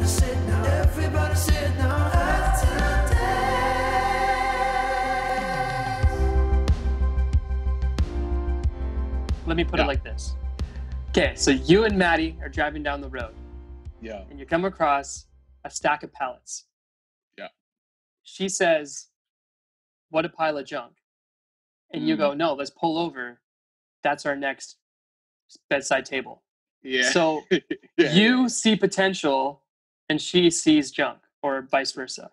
sit now. Let me put it like this. Okay, so you and Maddie are driving down the road. Yeah. And you come across a stack of pallets. Yeah. She says, "What a pile of junk." And you go, "No, let's pull over. That's our next bedside table." Yeah. So you see potential and she sees junk, or vice versa.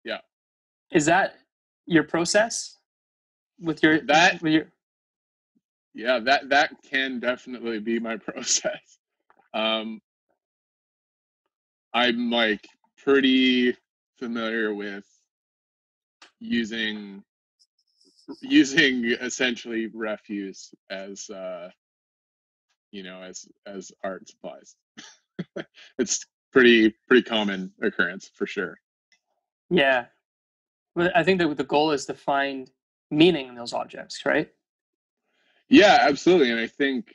Yeah. Is that your process with your Yeah, that can definitely be my process. I'm like pretty familiar with using essentially refuse as as art supplies. It's pretty common occurrence for sure. Yeah. Well, I think that the goal is to find meaning in those objects, right? Yeah, absolutely. And I think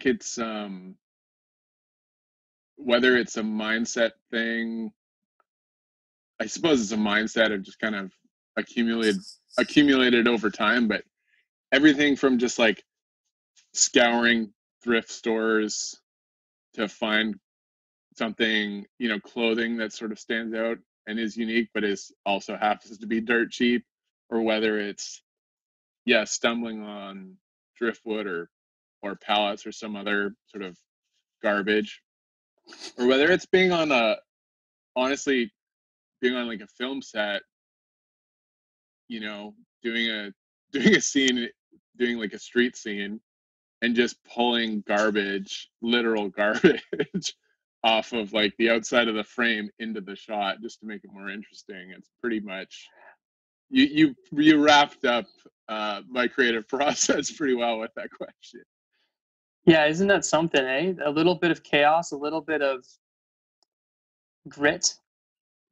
it's whether it's a mindset thing, I suppose it's a mindset of just kind of accumulated over time, but everything from just like scouring thrift stores to find something, clothing that sort of stands out and is unique, but is also happens to be dirt cheap, or whether it's stumbling on driftwood or pallets or some other sort of garbage, or whether it's being on like a film set, doing a scene, doing like a street scene, and just pulling literal garbage off of like the outside of the frame into the shot just to make it more interesting. It's pretty much you wrapped up my creative process pretty well with that question. Yeah, isn't that something, eh? A little bit of chaos, a little bit of grit,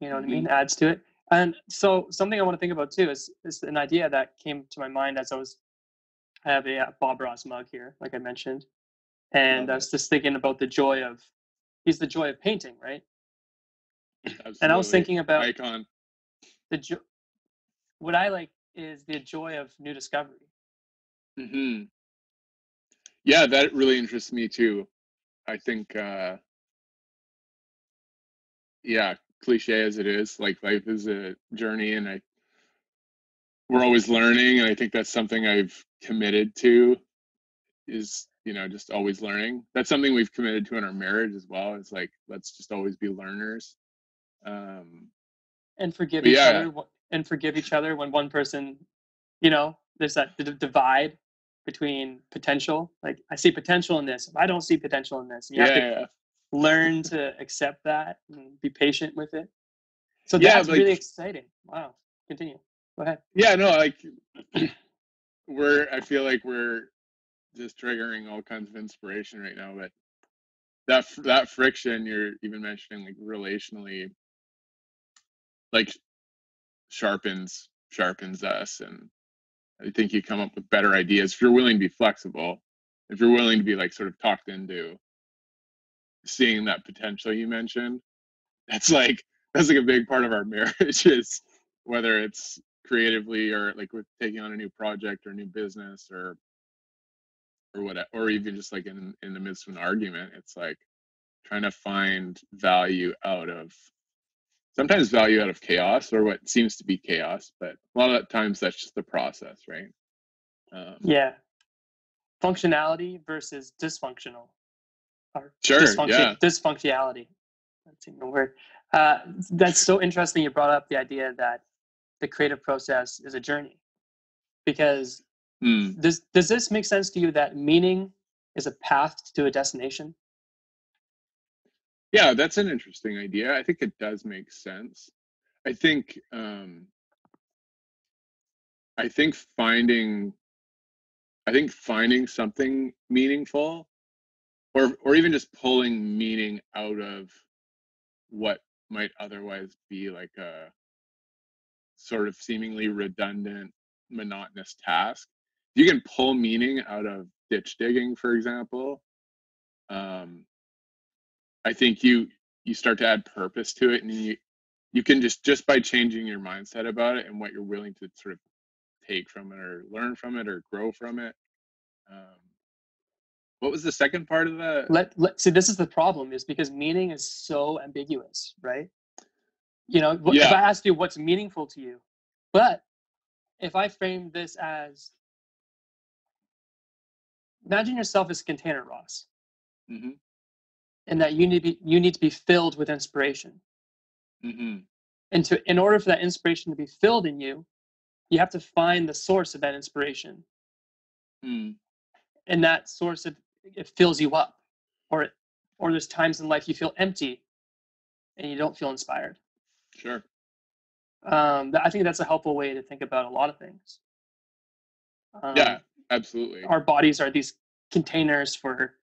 you know what I mean, adds to it. And so something I want to think about too is an idea that came to my mind as I have a Bob Ross mug here, like I mentioned. And I was just thinking about he's the joy of painting, right? Absolutely. And I was thinking about icon. What I like is the joy of new discovery. Mm-hmm. Yeah, that really interests me too. I think, cliche as it is, like life is a journey, and we're always learning, and I think that's something I've committed to. Is just always learning. That's something we've committed to in our marriage as well. It's like, let's just always be learners. And forgive each other when one person, there's that divide between potential. Like, I see potential in this. I don't see potential in this. And you have to learn to accept that and be patient with it. So that's really exciting. Wow. Continue. Go ahead. Yeah, no, like I feel like we're just triggering all kinds of inspiration right now, but that friction you're even mentioning, like relationally, like sharpens us, and I think you come up with better ideas if you're willing to be flexible, if you're willing to be like sort of talked into seeing that potential you mentioned. That's like a big part of our marriage, is whether it's creatively or like with taking on a new project or a new business or whatever, or even just like in the midst of an argument. It's like trying to find sometimes value out of chaos, or what seems to be chaos, but a lot of times that's just the process, right? Yeah. Functionality versus dysfunctional. Or sure. Dysfunctionality. That's even a word. That's so interesting. You brought up the idea that the creative process is a journey, because does this make sense to you, that meaning is a path to a destination? Yeah, that's an interesting idea. I think it does make sense. I think finding something meaningful, or even just pulling meaning out of what might otherwise be like a sort of seemingly redundant, monotonous task. You can pull meaning out of ditch digging, for example. I think you start to add purpose to it, and you can just by changing your mindset about it and what you're willing to sort of take from it or learn from it or grow from it. Um, what was the second part of that? See, this is the problem, is because meaning is so ambiguous, right? If I asked you what's meaningful to you, but if I frame this as, imagine yourself as a container, Ross, and that you need to be filled with inspiration. And in order for that inspiration to be filled in you, you have to find the source of that inspiration. And that source, it fills you up, or there's times in life you feel empty and you don't feel inspired. Sure. I think that's a helpful way to think about a lot of things. Yeah, absolutely. Our bodies are these containers for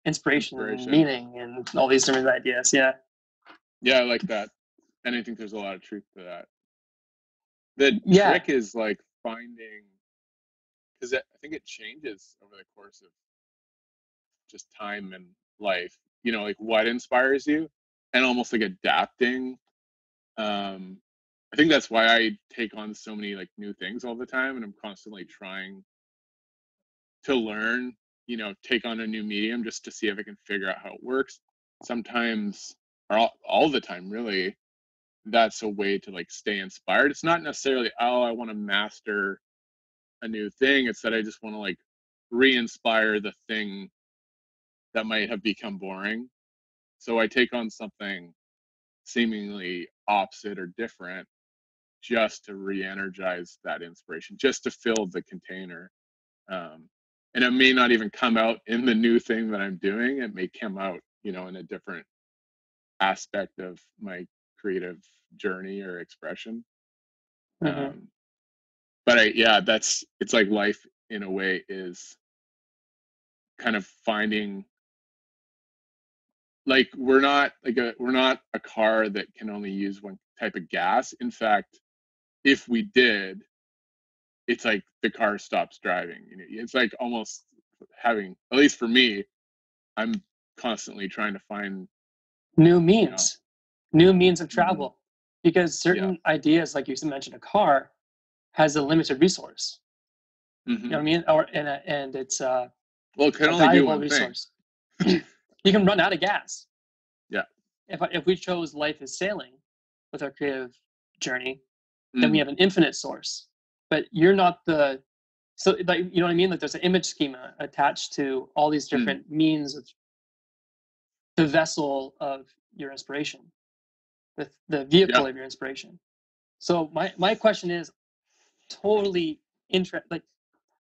inspiration and meaning and all these different ideas. Yeah. Yeah, I like that. And I think there's a lot of truth to that. The trick is like finding, because I think it changes over the course of just time and life, like what inspires you, and almost like adapting. I think that's why I take on so many like new things all the time, and I'm constantly trying to learn, take on a new medium just to see if I can figure out how it works. Sometimes, or all the time really, that's a way to like stay inspired. It's not necessarily, oh, I want to master a new thing. It's that I just want to like re-inspire the thing that might have become boring. So I take on something seemingly opposite or different just to re-energize that inspiration, just to fill the container. And it may not even come out in the new thing that I'm doing. It may come out, in a different aspect of my creative journey or expression. But it's like life in a way is kind of finding, like, we're not a car that can only use one type of gas. In fact, if we did, it's like the car stops driving. It's like almost having, at least for me, I'm constantly trying to find new means of travel, because certain ideas, like you mentioned, a car has a limited resource. You know what I mean? And it's well, it can only do one resource. You can run out of gas. Yeah. If we chose life as sailing with our creative journey, then we have an infinite source. But you're not so, like, you know what I mean? Like, there's an image schema attached to all these different means of the vessel of your inspiration, the vehicle of your inspiration. So my question is totally like,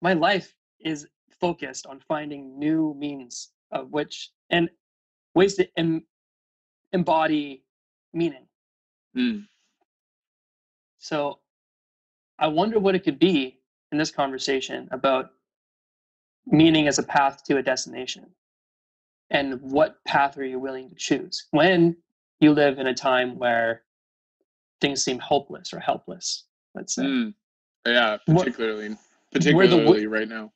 my life is focused on finding new means of which, and ways to embody meaning. So I wonder what it could be in this conversation about meaning as a path to a destination, and what path are you willing to choose when you live in a time where things seem hopeless or helpless, let's say. Yeah, particularly right now,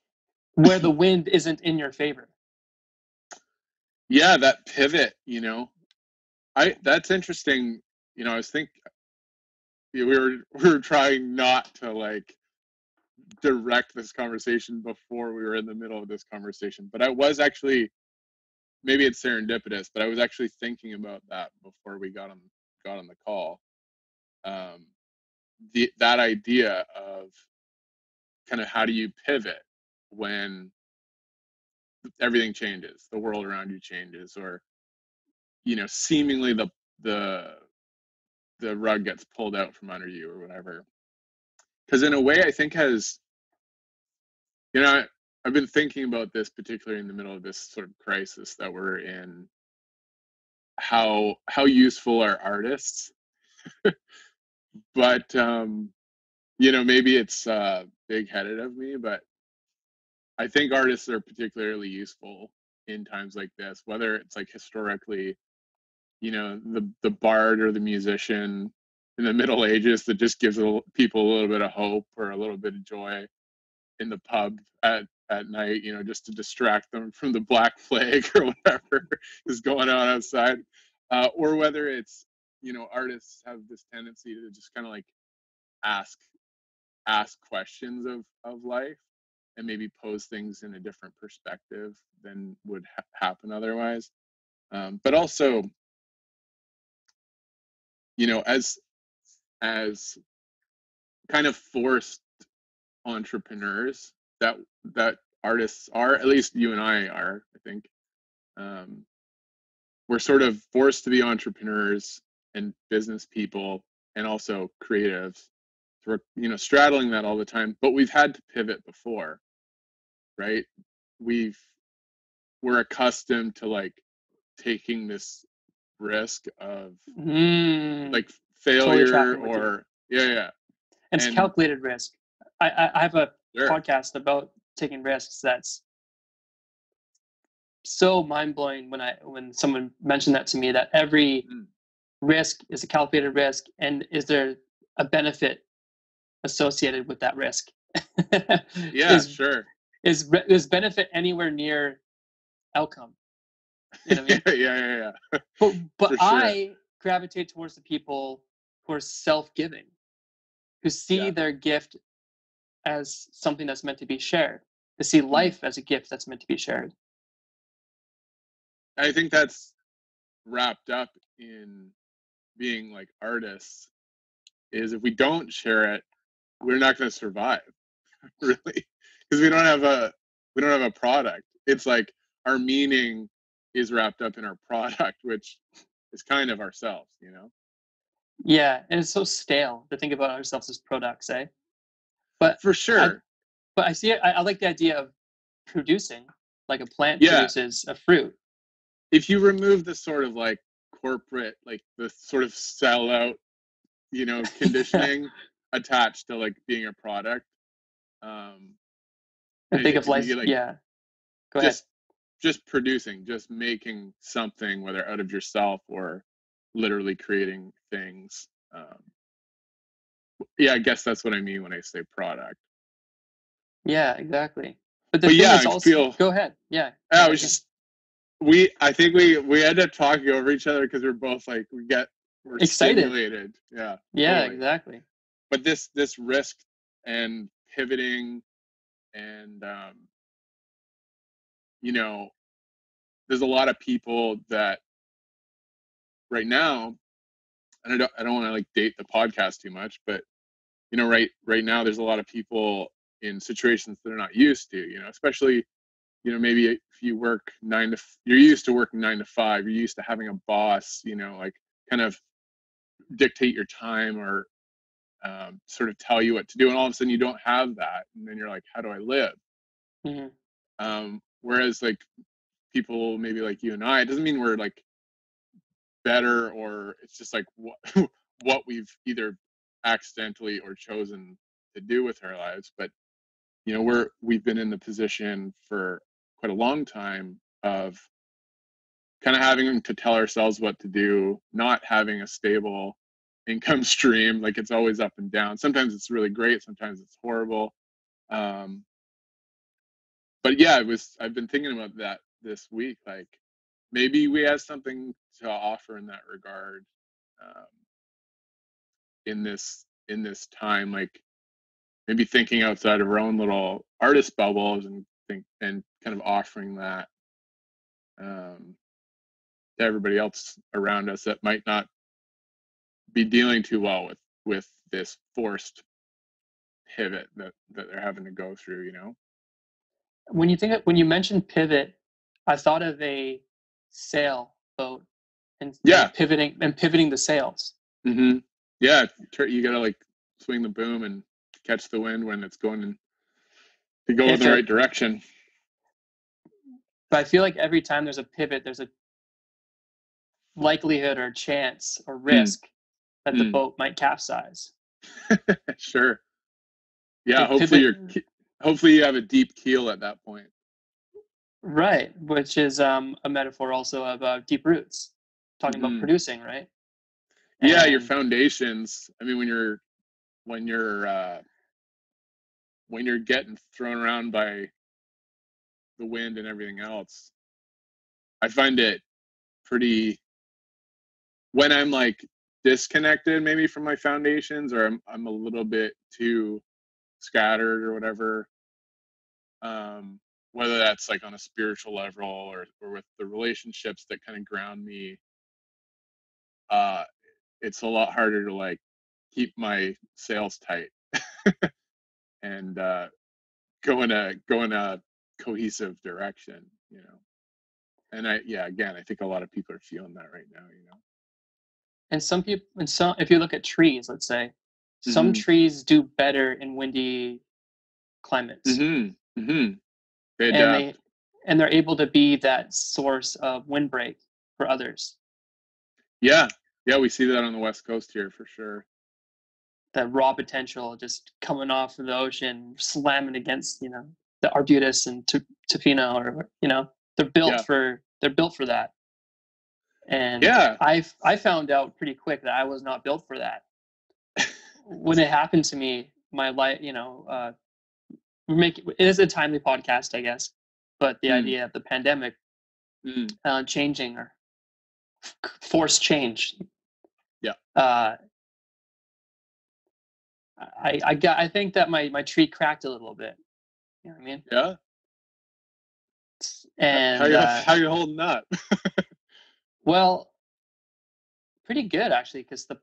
where the wind isn't in your favor. Yeah, that pivot, that's interesting. I was thinking, we were trying not to like direct this conversation before we were in the middle of this conversation, but I was actually, maybe it's serendipitous, but I was actually thinking about that before we got on the call. That idea of kind of how do you pivot when everything changes, the world around you changes, or seemingly the rug gets pulled out from under you or whatever. Because in a way, I think I've been thinking about this, particularly in the middle of this sort of crisis that we're in, how useful are artists. But maybe it's big-headed of me, but I think artists are particularly useful in times like this, whether it's like historically, the bard or the musician in the Middle Ages that just gives people a little bit of hope or a little bit of joy in the pub at at night, just to distract them from the Black Plague or whatever is going on outside. Or whether it's, artists have this tendency to just kind of like ask questions of life and maybe pose things in a different perspective than would happen otherwise. But also, as kind of forced entrepreneurs that artists are, at least you and I are, I think, we're sort of forced to be entrepreneurs and business people and also creatives. So we're, straddling that all the time, but we've had to pivot before, right? We're accustomed to like taking this risk of like failure totally or yeah. And it's calculated risk. I have a podcast about taking risks that's so mind-blowing when someone mentioned that to me, that every risk is a calculated risk, and is there a benefit associated with that risk? Yeah, sure. Is benefit anywhere near outcome? You know what I mean? Yeah. But sure. I gravitate towards the people who are self-giving, who see their gift as something that's meant to be shared, to see life as a gift that's meant to be shared. I think that's wrapped up in being like artists, is if we don't share it, we're not going to survive, really, because we don't have a product. It's like our meaning is wrapped up in our product, which is kind of ourselves, Yeah, and it's so stale to think about ourselves as products, eh? But for sure. I see it. I like the idea of producing, like a plant produces a fruit. If you remove the sort of like corporate, like the sort of sellout, conditioning attached to like being a product, and think of life, like, go ahead. Just producing, just making something, whether out of yourself or literally creating things. I guess that's what I mean when I say product. Yeah, exactly. But the thing is also, go ahead. Yeah. I was just, I think we ended up talking over each other because we're both like, we're excited. Stimulated. Yeah. Yeah, totally. Exactly. But this risk and pivoting and, there's a lot of people that right now, and I don't want to like date the podcast too much, but right now there's a lot of people in situations that they're not used to, especially, maybe if you work you're used to working 9 to 5, you're used to having a boss, like kind of dictate your time or sort of tell you what to do, and all of a sudden you don't have that, and then you're like, how do I live? Whereas like people maybe like you and I, it doesn't mean we're like better, or it's just like what we've either accidentally or chosen to do with our lives, but we've been in the position for quite a long time of kind of having to tell ourselves what to do, not having a stable income stream. Like it's always up and down. Sometimes it's really great, sometimes it's horrible. But yeah, I've been thinking about that this week. Like maybe we have something to offer in that regard, in this time, like maybe thinking outside of our own little artist bubbles and kind of offering that to everybody else around us that might not be dealing too well with this forced pivot that they're having to go through, When you mentioned pivot, I thought of a sailboat and pivoting the sails. Mm-hmm. Yeah, you gotta like swing the boom and catch the wind when it's going to go in the right direction. But I feel like every time there's a pivot, there's a likelihood or chance or risk that the boat might capsize. Sure. Yeah, hopefully you have a deep keel at that point. Right, which is a metaphor also about deep roots, talking about producing, right? Yeah, your foundations. I mean, when you're getting thrown around by the wind and everything else, I find it pretty, when I'm like disconnected maybe from my foundations, or I'm a little bit too scattered or whatever, whether that's like on a spiritual level or with the relationships that kind of ground me, it's a lot harder to like keep my sails tight and go in a cohesive direction, you know. And again, I think a lot of people are feeling that right now, you know. And some people, and some, if you look at trees, let's say, some Mm-hmm. trees do better in windy climates, Mm-hmm. Mm-hmm. They and adapt. they're able to be that source of windbreak for others. Yeah. Yeah, we see that on the West Coast here for sure. That raw potential just coming off of the ocean, slamming against, the Arbutus and Tofino, or they're built Yeah. for that. And Yeah. I found out pretty quick that I was not built for that. When it happened to me, my life, it is a timely podcast, I guess, but the idea of the pandemic changing, or forced change. Yeah. I think that my tree cracked a little bit. You know what I mean? Yeah. And how you holding up? well, pretty good actually, because the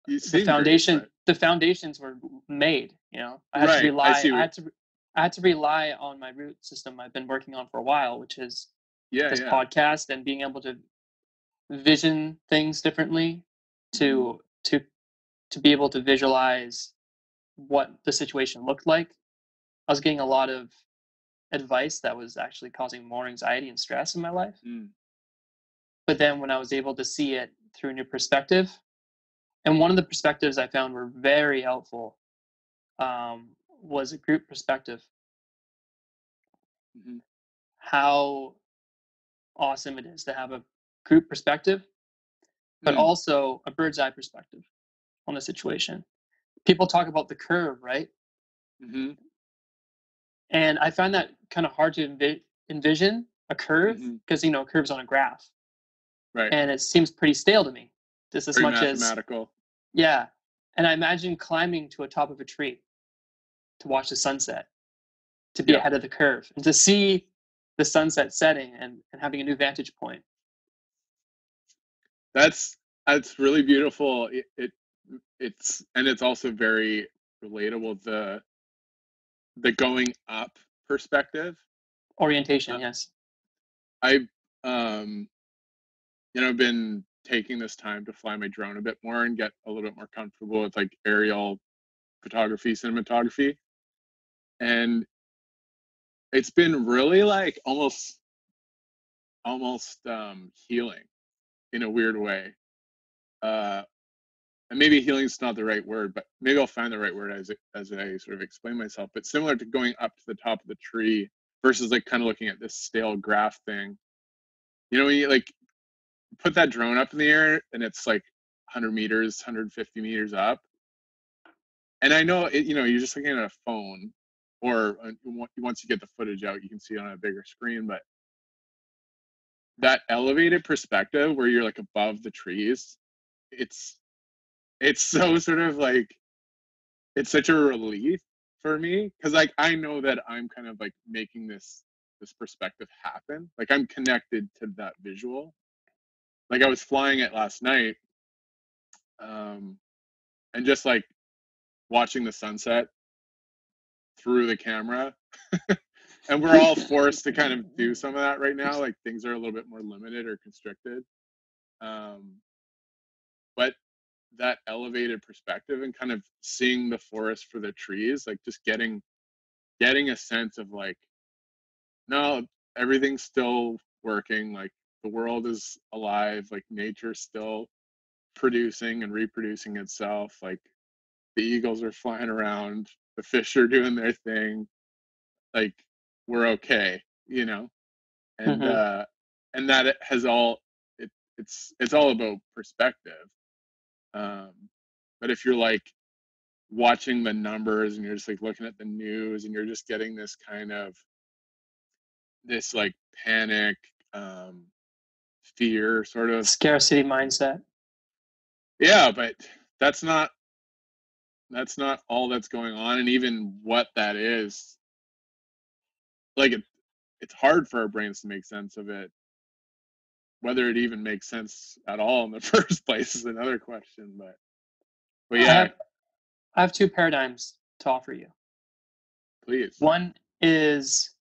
You seem great, but... the foundations were made. I had to Right. I rely. see. I had to rely on my root system I've been working on for a while, which is this Yeah. podcast and being able to vision things differently, to be able to visualize what the situation looked like. I was getting a lot of advice that was actually causing more anxiety and stress in my life. But then when I was able to see it through a new perspective, and one of the perspectives I found were very helpful, was a group perspective. Mm-hmm. How awesome it is to have a group perspective, but also a bird's eye perspective on the situation. People talk about the curve, right? Mm-hmm. And I find that kind of hard to envision a curve, because a curve's on a graph, right? And it seems pretty stale to me, just as Very much mathematical. Yeah. And I imagine climbing to a top of a tree to watch the sunset, to be ahead of the curve, and to see the sunset setting and having a new vantage point. That's really beautiful. It's also very relatable, the going up perspective. Orientation, yes. I've been taking this time to fly my drone a bit more and get a little bit more comfortable with like aerial photography, cinematography. And it's been really like almost healing in a weird way. And maybe healing's not the right word, but maybe I'll find the right word as I sort of explain myself. But similar to going up to the top of the tree versus like kind of looking at this stale graph thing. When you like put that drone up in the air and it's like 100 meters, 150 meters up. And I know you're just looking at a phone, or once you get the footage out, you can see it on a bigger screen. But that elevated perspective where you're like above the trees, it's so sort of like, it's such a relief for me, because like I know that I'm kind of like making this perspective happen. Like I'm connected to that visual. Like I was flying it last night, and just like watching the sunset through the camera. And we're all forced to kind of do some of that right now. Like things are a little bit more limited or constricted. But that elevated perspective and kind of seeing the forest for the trees, like just getting a sense of like, no, everything's still working. Like the world is alive. Like nature's still producing and reproducing itself. Like the eagles are flying around, the fish are doing their thing. Like we're okay, and and that it has all it's all about perspective. But if you're like watching the numbers and you're just like looking at the news and you're just getting this kind of this like panic, fear sort of. Scarcity mindset. Yeah, but that's not all that's going on, and even what that is, like it's hard for our brains to make sense of it. Whether it even makes sense at all in the first place is another question, but yeah, I have two paradigms to offer you. please. One is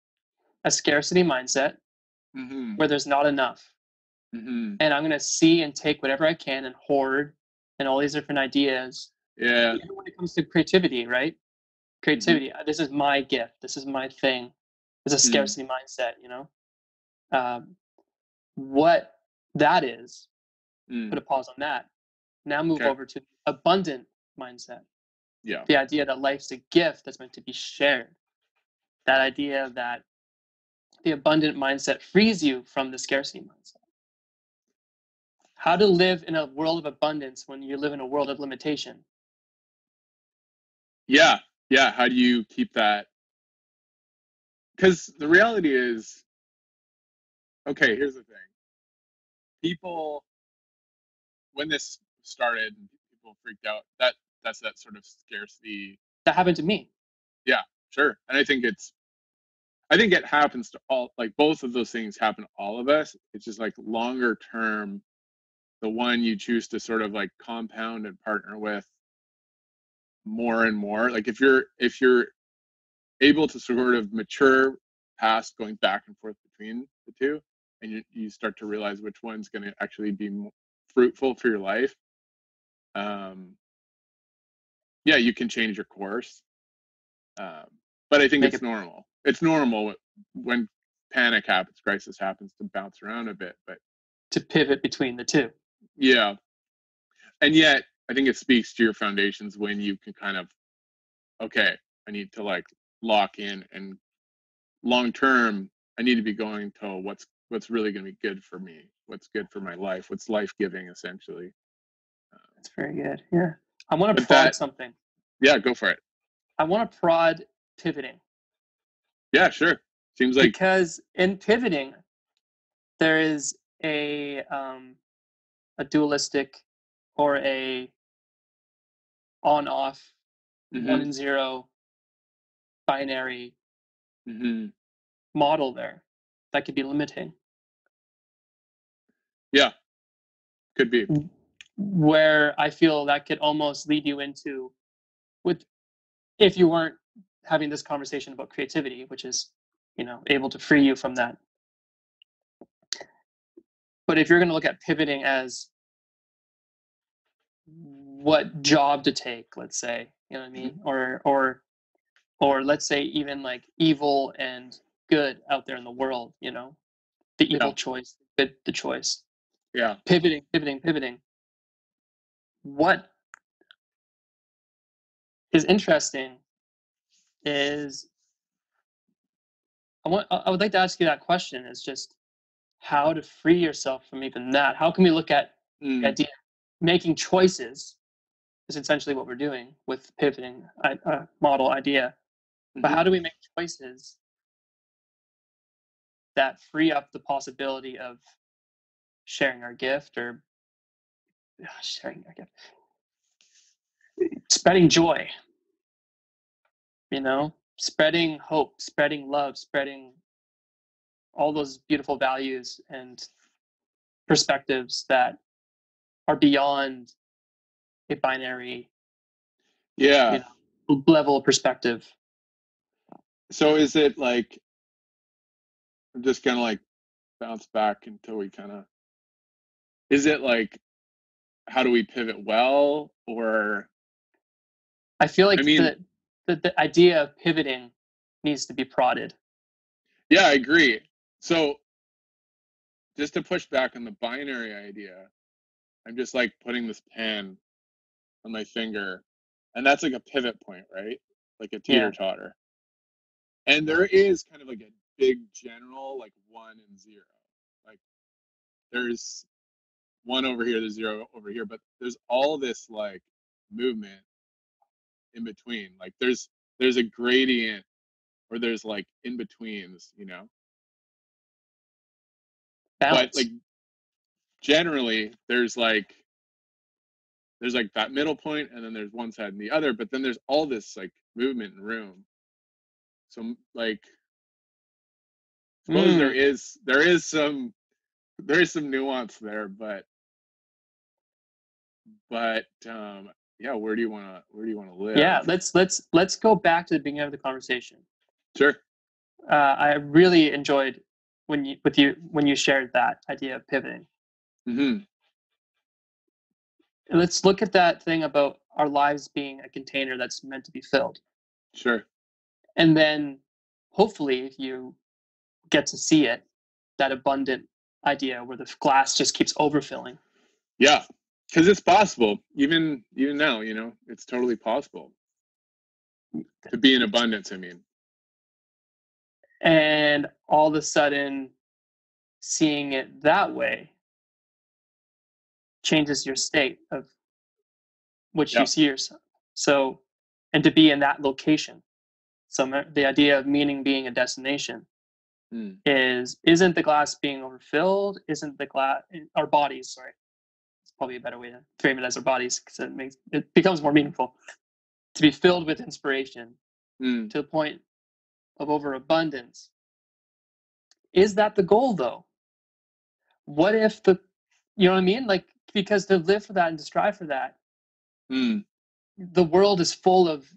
a scarcity mindset Mm-hmm. where there's not enough. Mm-hmm. And I'm going to see and take whatever I can and hoard and all these different ideas. Yeah. Even when it comes to creativity, right? Creativity. Mm-hmm. This is my gift. This is my thing. It's a scarcity mindset, you know? What that is, put a pause on that. Now move Okay. over to abundant mindset. Yeah. The idea that life's a gift that's meant to be shared. That idea that the abundant mindset frees you from the scarcity mindset. How to live in a world of abundance when you live in a world of limitation. Yeah. Yeah. How do you keep that? Because the reality is, okay, here's the thing. People, when this started, people freaked out. That's that sort of scarcity. That happened to me. Yeah, sure. And I think it happens to all, like both of those things happen to all of us. It's just like longer term, the one you choose to sort of like compound and partner with more and more. Like if you're able to sort of mature past going back and forth between the two, and you start to realize which one's going to actually be fruitful for your life, yeah, you can change your course. But I think it's normal. It's normal when panic happens, crisis happens, to bounce around a bit, but to pivot between the two. Yeah. And yet, I think it speaks to your foundations when you can kind of, okay, I need to like lock in, and long term, I need to be going to what's really going to be good for me, what's good for my life, what's life giving, essentially. That's very good. Yeah. I want to But prod something. Yeah, go for it. I want to prod pivoting. Yeah, sure. Seems like, because in pivoting, there is a dualistic or a on-off, 1 and 0 binary model there that could be limiting. Yeah, could be. Where I feel that could almost lead you into, if you weren't having this conversation about creativity, which is, able to free you from that. But if you're going to look at pivoting as what job to take, let's say, you know what I mean? Or let's say even like evil and good out there in the world, the evil choice, the choice. Yeah. Pivoting. What is interesting is I would like to ask you that question, is just how to free yourself from even that. How can we look at the idea making choices is essentially what we're doing with pivoting model idea. But how do we make choices that free up the possibility of sharing our gift, or spreading joy, spreading hope, spreading love, spreading all those beautiful values and perspectives that are beyond a binary level of perspective. So is it like, I'm just gonna like bounce back until we kind of, is it like, how do we pivot well? Or I feel like the idea of pivoting needs to be prodded. Yeah, I agree. So just to push back on the binary idea, I'm just like putting this pen on my finger, and that's like a pivot point, right? Like a teeter-totter. And there is kind of like a big general, like 1 and 0. Like there's 1 over here, there's 0 over here, but there's all this like movement in between. Like there's a gradient, or there's like in betweens, But balance. like generally there's like that middle point, and then there's one side and the other, but then there's all this like movement and room. So like suppose Mm. there is some nuance there, but yeah, where do you want to Yeah, live? let's go back to the beginning of the conversation. Sure. I really enjoyed when you shared that idea of pivoting. Mm-hmm. And let's look at that thing about our lives being a container that's meant to be filled. Sure. And then hopefully if you get to see it, that abundant idea where the glass just keeps overfilling. Yeah, because it's possible. Even now, it's totally possible to be in abundance. I mean, And all of a sudden, seeing it that way changes your state of which you yeah. see yourself. So, and to be in that location. So the idea of meaning being a destination Mm. isn't the glass being overfilled? Isn't the glass our bodies? Sorry, it's probably a better way to frame it as our bodies because it becomes more meaningful to be filled with inspiration Mm. to the point of overabundance. Is that the goal though? What if you know what I mean? Like, because to live for that and to strive for that, Mm. the world is full of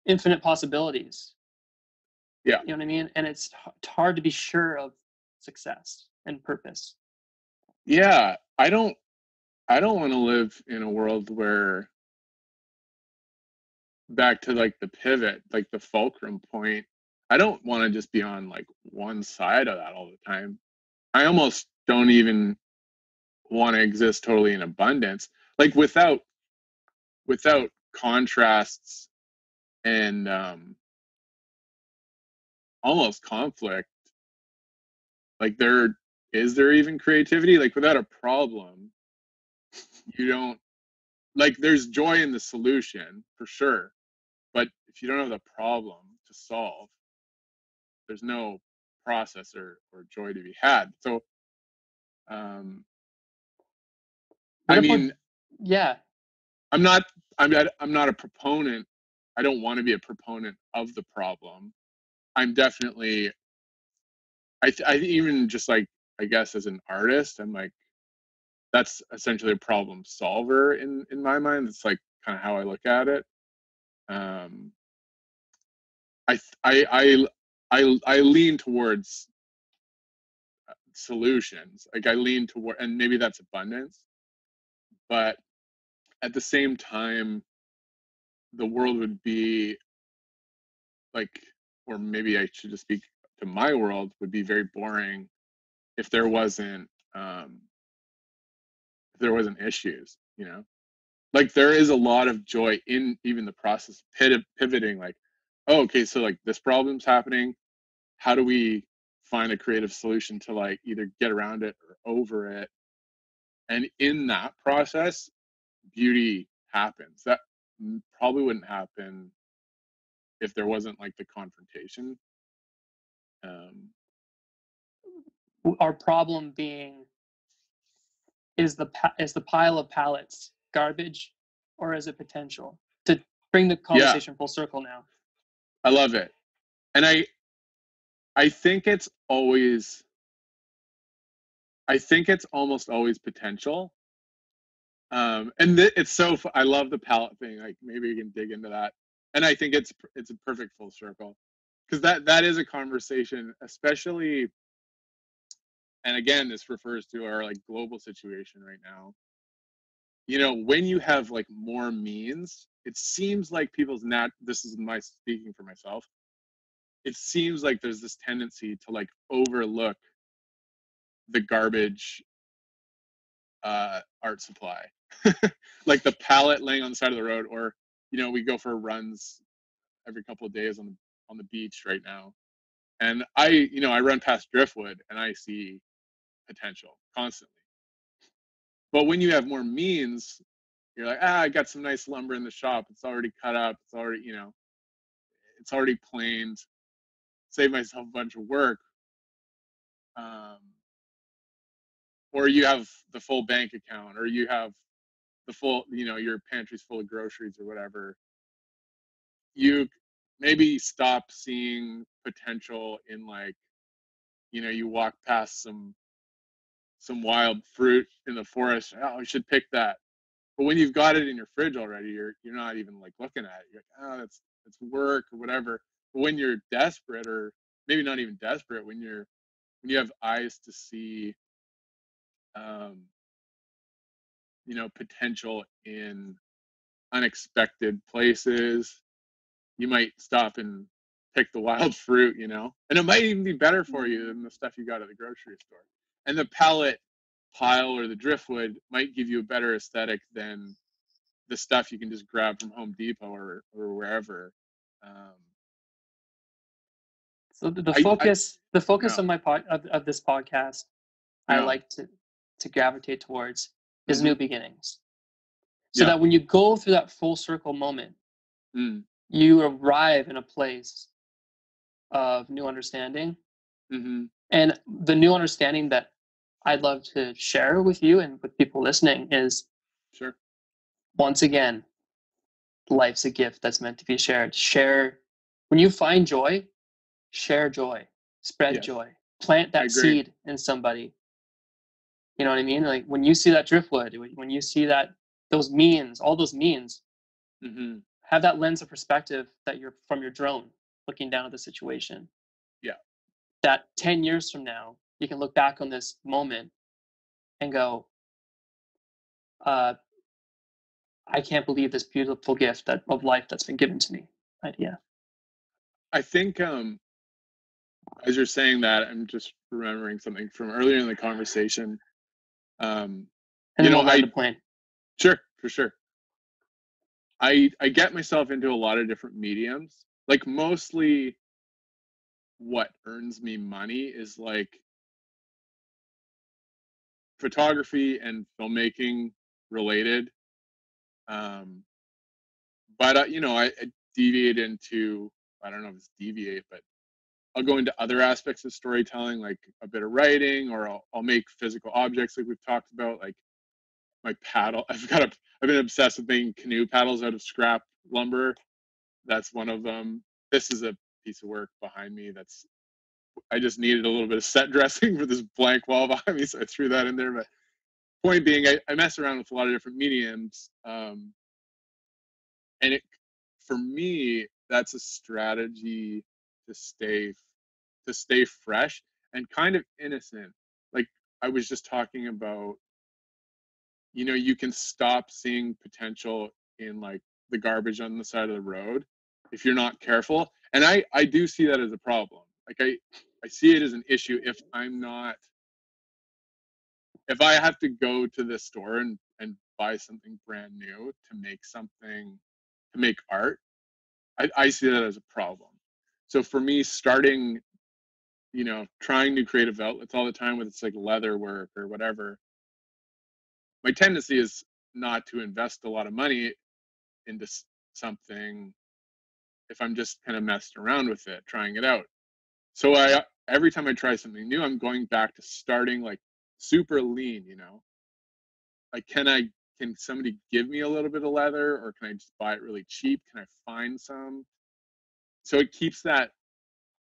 infinite possibilities. Yeah. You know what I mean? And it's hard to be sure of success and purpose. Yeah. I don't want to live in a world where, back to like the pivot, like the fulcrum point, I don't want to just be on like one side of that all the time. I almost don't even want to exist totally in abundance, like without contrasts and almost conflict. Like, there even creativity? Like, without a problem, you don't, like, there's joy in the solution for sure, but if you don't have the problem to solve, there's no process or joy to be had. So um What I about, mean, yeah, i'm not I'm not a proponent. I don't want to be a proponent of the problem. I'm definitely, I even just like, I guess as an artist, I'm like, that's essentially a problem solver in my mind. It's like kind of how I look at it. um I I lean towards solutions. Like, I lean toward, and maybe that's abundance, but at the same time, the world would be like, or maybe I should just speak to my world, would be very boring if there wasn't um issues, like, there is a lot of joy in even the process of pivoting, like, oh, okay, so like this problem's happening, how do we find a creative solution to like either get around it or over it? And in that process, beauty happens that probably wouldn't happen if there wasn't like the confrontation. um our problem being is the pile of pallets garbage or is it potential? To bring the yeah, conversation full circle now. I love it. And I think it's always, I think it's almost always potential. And it's so I love the palette thing. Like, maybe we can dig into that. And I think it's a perfect full circle, because that is a conversation, especially. And again, this refers to our like global situation right now. When you have like more means, it seems like people's this is my speaking for myself. It seems like there's this tendency to like overlook the garbage art supply, like the pallet laying on the side of the road, or we go for runs every couple of days on the beach right now, and I run past driftwood and I see potential constantly. But when you have more means, you're like, I got some nice lumber in the shop. It's already cut up. It's already planed. Save myself a bunch of work. or you have the full bank account, or you have the full, your pantry's full of groceries or whatever, you maybe stop seeing potential in, like, you walk past some wild fruit in the forest. Oh, I should pick that. But when you've got it in your fridge already, you're not even like looking at it. You're like, oh, that's work or whatever. But when you're desperate, or maybe not even desperate, when you have eyes to see, potential in unexpected places, you might stop and pick the wild fruit, and it might even be better for you than the stuff you got at the grocery store. And the pallet pile or the driftwood might give you a better aesthetic than the stuff you can just grab from Home Depot or wherever. So the focus yeah. of my of this podcast, I like to gravitate towards is new beginnings. So that when you go through that full circle moment, you arrive in a place of new understanding. And the new understanding that I'd love to share with you and with people listening is, once again, life's a gift that's meant to be shared. When you find joy, share joy, spread joy, plant that seed in somebody. You know what I mean? Like when you see that driftwood, when you see those means, all those means, have that lens of perspective that you're from your drone looking down at the situation. Yeah. That 10 years from now, you can look back on this moment and go, I can't believe this beautiful gift of life that's been given to me. Idea. I think as you're saying that, I'm just remembering something from earlier in the conversation. And we'll land the plane. Sure, for sure. I get myself into a lot of different mediums. Like mostly what earns me money is like photography and filmmaking related. But I deviate into, I don't know if it's deviate, but I'll go into other aspects of storytelling, like a bit of writing, or I'll make physical objects like we've talked about, like my paddle. I've been obsessed with making canoe paddles out of scrap lumber. That's one of them. This is a piece of work behind me I just needed a little bit of set dressing for this blank wall behind me, so I threw that in there. But point being, I mess around with a lot of different mediums, and for me, that's a strategy to stay fresh and kind of innocent. Like I was just talking about, you can stop seeing potential in like the garbage on the side of the road if you're not careful. And I do see that as a problem. Like I see it as an issue if I have to go to the store and buy something brand new to make art. I see that as a problem. So for me, starting, trying new creative outlets all the time, whether it's like leather work or whatever, my tendency is not to invest a lot of money into something if I'm just kind of messing around with it, trying it out. So every time I try something new, I'm going back to starting like super lean, Like can somebody give me a little bit of leather, or can I just buy it really cheap? Can I find some? So it keeps that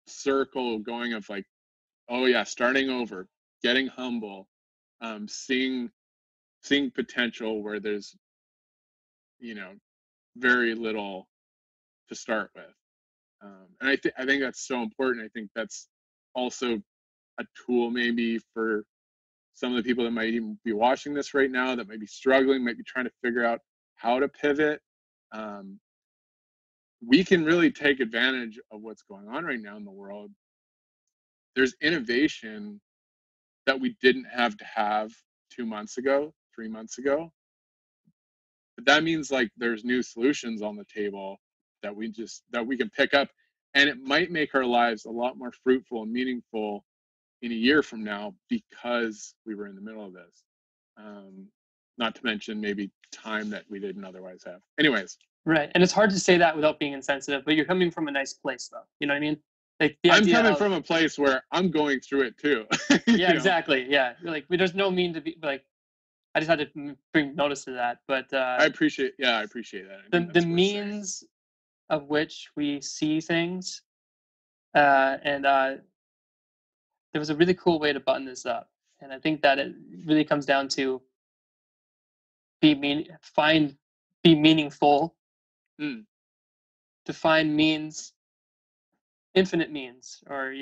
circle going of like, oh yeah, starting over, getting humble, seeing potential where there's, very little to start with. And I think that's so important. I think that's also a tool maybe for some of the people that might even be watching this right now, that might be struggling, might be trying to figure out how to pivot. We can really take advantage of what's going on right now in the world. There's innovation that we didn't have to have 2 months ago, 3 months ago. But that means like there's new solutions on the table that we can pick up, and it might make our lives a lot more fruitful and meaningful in a year from now because we were in the middle of this. Not to mention maybe time that we didn't otherwise have. Anyways. Right. And it's hard to say that without being insensitive, but you're coming from a nice place though. You know what I mean? Like the I'm idea coming of, from a place where I'm going through it too. Yeah, exactly. Yeah, like there's no mean to be like. I just had to bring notice to that, but I appreciate that. The means of which we see things, and there was a really cool way to button this up, and I think that it really comes down to be meaningful. Define means, infinite means, or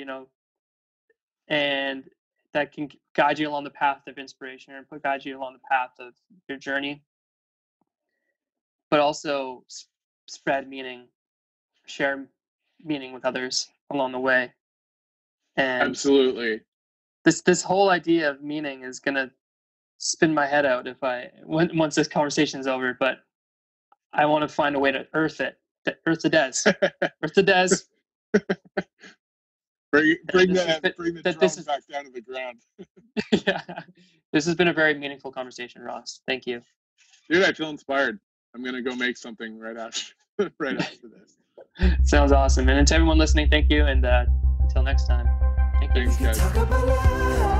and that can guide you along the path of inspiration or guide you along the path of your journey, but also spread meaning, share meaning with others along the way. And absolutely, this whole idea of meaning is gonna spin my head out once this conversation is over. But I want to find a way to earth the des, earth the des. Bring the drums back down to the ground. Yeah, this has been a very meaningful conversation, Ross. Thank you, dude. I feel inspired. I'm gonna go make something right after this. Sounds awesome. And to everyone listening, thank you, and until next time. Thanks, guys.